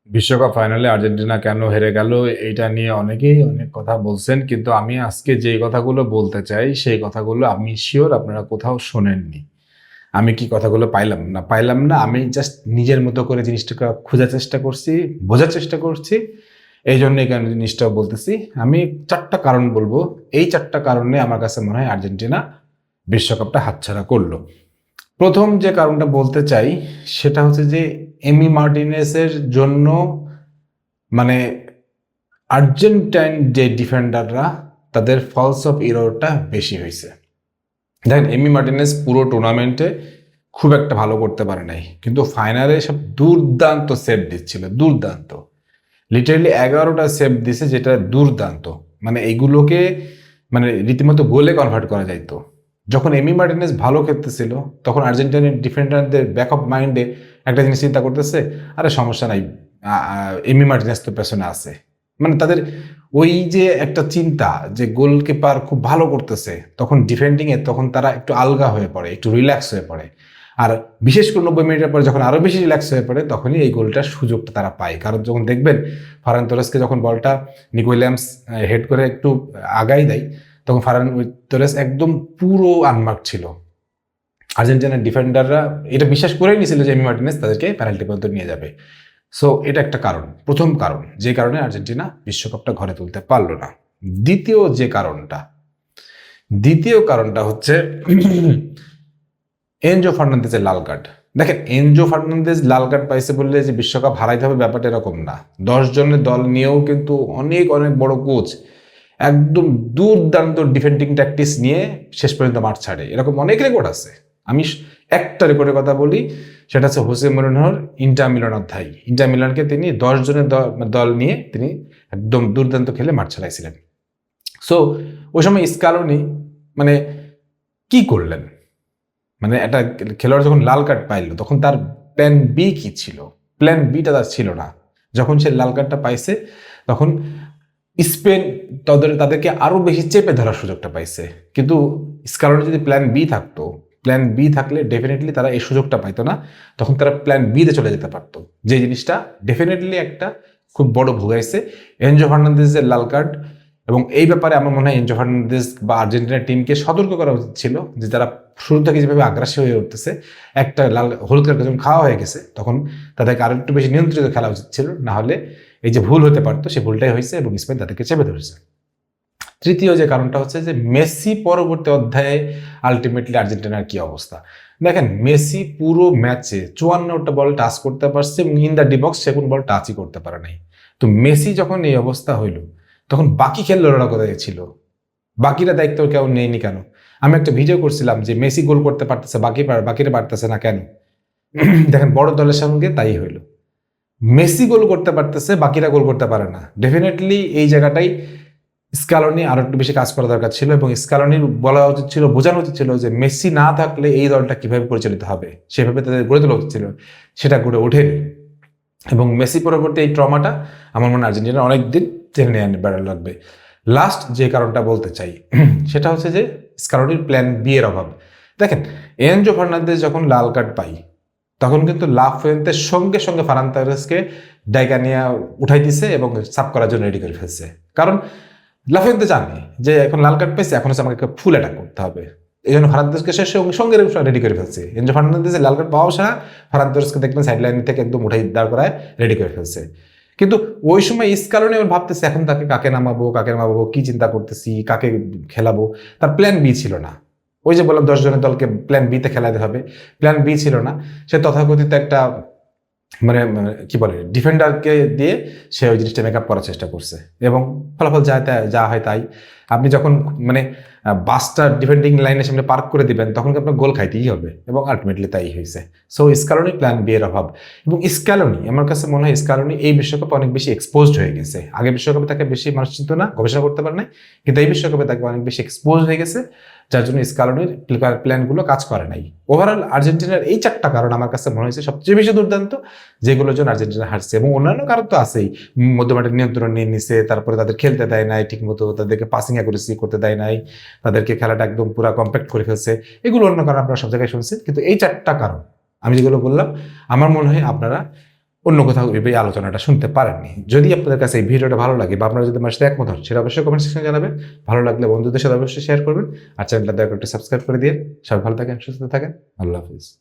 বিশ্বকাপ ফাইনালে আর্জেন্টিনা কেন হেরে গেল এটা নিয়ে অনেকেই অনেক কথা বলছেন, কিন্তু আমি আজকে যে কথাগুলো বলতে চাই সেই কথাগুলো আমি শিওর আপনারা কোথাও শোনেননি। আমি কি কথাগুলো পাইলাম না, আমি জাস্ট নিজের মতো করে জিনিসটাকে খোঁজার চেষ্টা করছি, বোঝার চেষ্টা করছি। এই জন্য এখানে জিনিসটা বলতেছি। আমি 4টা কারণ বলবো। এই 4টা কারণে আমার কাছে মনে হয় আর্জেন্টিনা বিশ্বকাপটা হাতছাড়া করলো। প্রথম যে কারণটা বলতে চাই সেটা হচ্ছে যে এমি মার্টিনেসের জন্য, মানে আর্জেন্টাইন যে ডিফেন্ডাররা তাদের ফলস অফ এররটা বেশি হয়েছে। দেখেন, এমি মার্টিনেস পুরো টুর্নামেন্টে খুব একটা ভালো করতে পারে নাই, কিন্তু ফাইনালে সব দুর্দান্ত সেভ দিচ্ছিল, দুর্দান্ত। লিটারালি 11টা সেভ দিছে, যেটা দুর্দান্ত। মানে এইগুলোকে মানে রীতিমতো গোলে কনভার্ট করা যাইতো। যখন এমি মার্টিনেস ভালো খেলতেছিল তখন আর্জেন্টিনার ডিফেন্ডারদের ব্যাক অফ মাইন্ডে একটা জিনিস চিন্তা করতেছে, আরে সমস্যা নাই, এমি মার্টিনেস তো পেছনে আছে। মানে তাদের ওই যে একটা চিন্তা যে গোলকিপার খুব ভালো করতেছে, তখন ডিফেন্ডিংয়ে তখন তারা একটু আলগা হয়ে পড়ে, একটু রিল্যাক্স হয়ে পড়ে। আর বিশেষ করে 90 মিনিটের পরে যখন আরও বেশি রিল্যাক্স হয়ে পড়ে, তখনই এই গোলটার সুযোগটা তারা পায়। কারণ যখন দেখবেন ফারান তোরেসকে যখন বলটা নিকো উইলিয়ামস হেড করে একটু আগাই দেয়, তখন ফারান তোরেস একদম পুরো আনমার্ক ছিল। আর্জেন্টিনার ডিফেন্ডাররা এটা বিশ্বাস করেই নিয়েছিল যে এমি মার্টিনেস তাদেরকে পেনাল্টি পর্যন্ত নিয়ে যাবে। সো এটা একটা কারণ, প্রথম কারণ যে কারণে আর্জেন্টিনা বিশ্বকাপটা ঘরে তুলতে পারলো না। দ্বিতীয় কারণটা হচ্ছে এনজো ফার্নান্দেজের লাল কার্ড। দেখেন, এনজো ফার্নান্দেজ লাল কার্ড পাইছে বললে যে বিশ্বকাপ হারাইতে হবে ব্যাপারটা এরকম না। 10 জনের দল নিয়েও কিন্তু অনেক অনেক বড় কোচ একদম দুর্দান্ত ডিফেন্ডিং ট্যাকটিক্স নিয়ে শেষ পর্যন্ত মাঠ ছাড়ে, এরকম অনেক রেকর্ড আছে। আমি একটা রেকর্ডের কথা বলি, সেটা হচ্ছে হোসে মরিনহোর ইন্টার মিলান অধ্যায়। ইন্টার মিলানকে তিনি 10 জনের দল নিয়ে তিনি একদম দুর্দান্ত খেলে মাঠ ছাড়াইছিলেন। সো ওই সময় স্কালোনি মানে কি করলেন, মানে একটা খেলোয়াড় যখন লাল কার্ড পাইল তখন তার প্ল্যান বি কি ছিল? প্ল্যান বিটা তার ছিল না। যখন সে লাল কার্ডটা পাইছে তখন স্পেন তাদেরকে আরো বেশি চেপে ধরার সুযোগটা পাইছে। কিন্তু স্কালোনি যদি প্ল্যান বি থাকতো, প্ল্যান বি থাকলে ডেফিনেটলি তারা এই সুযোগটা পাইতো না। তখন তারা প্ল্যান বিতে চলে যেতে পারতো, যে জিনিসটা ডেফিনেটলি একটা খুব বড় ভুগাইছে এনজো ফার্নান্দেজের লাল কার্ড। এবং এই ব্যাপারে আমার মনে হয় এনজো ফার্নান্দেজ বা আর্জেন্টিনার টিমকে সতর্ক করা উচিত ছিল, যে তারা শুরু থেকে যেভাবে আগ্রাসী হয়ে উঠতেছে, একটা হলুদ কার্ড যখন খাওয়া হয়ে গেছে তখন তাদেরকে আরো একটু বেশি নিয়ন্ত্রিত খেলা উচিত ছিল। না হলে এই যে ভুল হতে পারতো সে ভুলটাই হয়েছে এবং স্পেন তাদেরকে চেপে ধরেছে। তৃতীয় যে কারণটা হচ্ছে যে মেসি পরবর্তী অধ্যায়ে আলটিমেটলি আর্জেন্টিনার কি অবস্থা। দেখেন, মেসি পুরো ম্যাচে 54টা বল টাচ করতে পারছে এবং ইন দ্য ডি বক্স সে কোনো বল টাচই করতে পারে নাই। তো মেসি যখন এই অবস্থা হইল তখন বাকি খেলোয়াড়রা কোথায় ছিল? বাকিরা দায়িত্ব কেউ নেয়নি কেন? আমি একটা ভিডিও করছিলাম যে মেসি গোল করতে পারতেছে, বাকিরা পারতেছে না কেন? দেখেন, বড় দলের সঙ্গে তাই হইল। মেসি গোল করতে পারতেছে, বাকিরা গোল করতে পারে না। ডেফিনেটলি এই জায়গাটাই স্কালোনি আরো একটু বেশি কাজ করা দরকার ছিল এবং স্কালোনির বলা উচিত ছিল, বোঝানো উচিত ছিল যে মেসি না থাকলে এই দলটা কিভাবে পরিচালিত হবে, সেভাবে তাদের গড়ে তোলা উচিত ছিল। সেটা গড়ে ওঠেনি এবং মেসি পরবর্তী এই ট্রমাটা আমার মনে হয় আর্জেন্টিনা অনেকদিন টেনে নিয়ে বেড়া লাগবে। লাস্ট যে কারণটা বলতে চাই সেটা হচ্ছে যে স্কালোনির প্ল্যান বি এর অভাব। দেখেন, এনজো ফার্নান্দেজ যখন লাল কার্ড পাই তখন কিন্তু লাফুয়েন্তের সঙ্গে সঙ্গে ফারান তোরেসকে ডাইকা নিয়ে উঠাই দিছে এবং সাব করার জন্য রেডি করে ফেলছে। কারণ লাফুয়েন্তে জানে যে এখন লাল কার্ড পেয়েছে, এখন হচ্ছে আমাকে ফুল অ্যাটাক করতে হবে। এই জন্য ফার্নান্দেজকে সে সঙ্গে রেডি করে ফেলছে। এনজো ফার্নান্দেজের লাল কার্ড পাওয়া ছাড়া ফারান তোরেসকে দেখবেন সাইড লাইন থেকে একদম উঠাই দাঁড় করায় রেডি করে ফেলছে। কিন্তু ওই সময় স্কালোনি ভাবতেছে এখন তাকে কাকে নামাবো কি চিন্তা করতেছি, কাকে খেলাবো। তার প্ল্যান বি ছিল না। ওই যে বললাম 10 জনের দলকে প্ল্যান বিতে খেলাতে হবে, প্ল্যান বি ছিল না। সে তথাকথিত একটা মানে কি বলে ডিফেন্ডারকে দিয়ে সে ওই জিনিসটা মেকআপ করার চেষ্টা করছে এবং ফলাফল যা হয় তাই। আপনি যখন মানে বাসটা ডিফেন্ডিং লাইনের সামনে পার্ক করে দিবেন তখন আপনার গোল খাইতেই হবে এবং আলটিমেটলি তাই হয়েছে। সো স্কালোনি প্ল্যান বি এর অভাব। এবং স্কালোনি আমার কাছে মনে হয় স্কালোনি এই বিশ্বকাপে অনেক বেশি এক্সপোজড হয়ে গেছে। আগে বিশ্বকাপে তাকে বেশি মানুষ চিনত না, গবেষণা করতে পারে নাই, কিন্তু এই বিশ্বকাপে তাকে অনেক বেশি এক্সপোজ হয়ে গেছে, যার জন্য স্কালোনির প্ল্যানগুলো কাজ করে নাই। ওভারঅল আর্জেন্টিনার এই 4টা কারণ আমার কাছে মনে হয়েছে সবচেয়ে বেশি দুর্দান্ত, যেগুলোর জন্য আর্জেন্টিনা হারছে। এবং অন্যান্য কারণ তো আছেই, মধ্যমাঠের নিয়ন্ত্রণ নিয়ে নিছে, তারপরে তাদের খেলতে দেয় নাই ঠিক মতো, তাদেরকে পাসিং অ্যাকুরেসি করতে দেয় নাই, তাদেরকে খেলাটা একদম পুরো কম্প্যাক্ট করে ফেলছে। এগুলো অন্য কারণ আপনারা সব জায়গায় শুনছেন, কিন্তু এই 4টা কারণ আমি যেগুলো বললাম আমার মনে হয় আপনারা অন্য কোথাও এই আলোচনাটা শুনতে পারেননি। যদি আপনাদের কাছে এই ভিডিওটা ভালো লাগে বা আপনারা যদি আমার সাথে একমত হন, সেটা অবশ্যই কমেন্ট সেকশনে জানাবেন। ভালো লাগলে বন্ধুদের সাথে অবশ্যই শেয়ার করবেন, আর চ্যানেলটা দয়া করে একটু সাবস্ক্রাইব করে দিয়ে। সবাই ভালো থাকেন, সুস্থ থাকেন। আল্লাহ হাফিজ।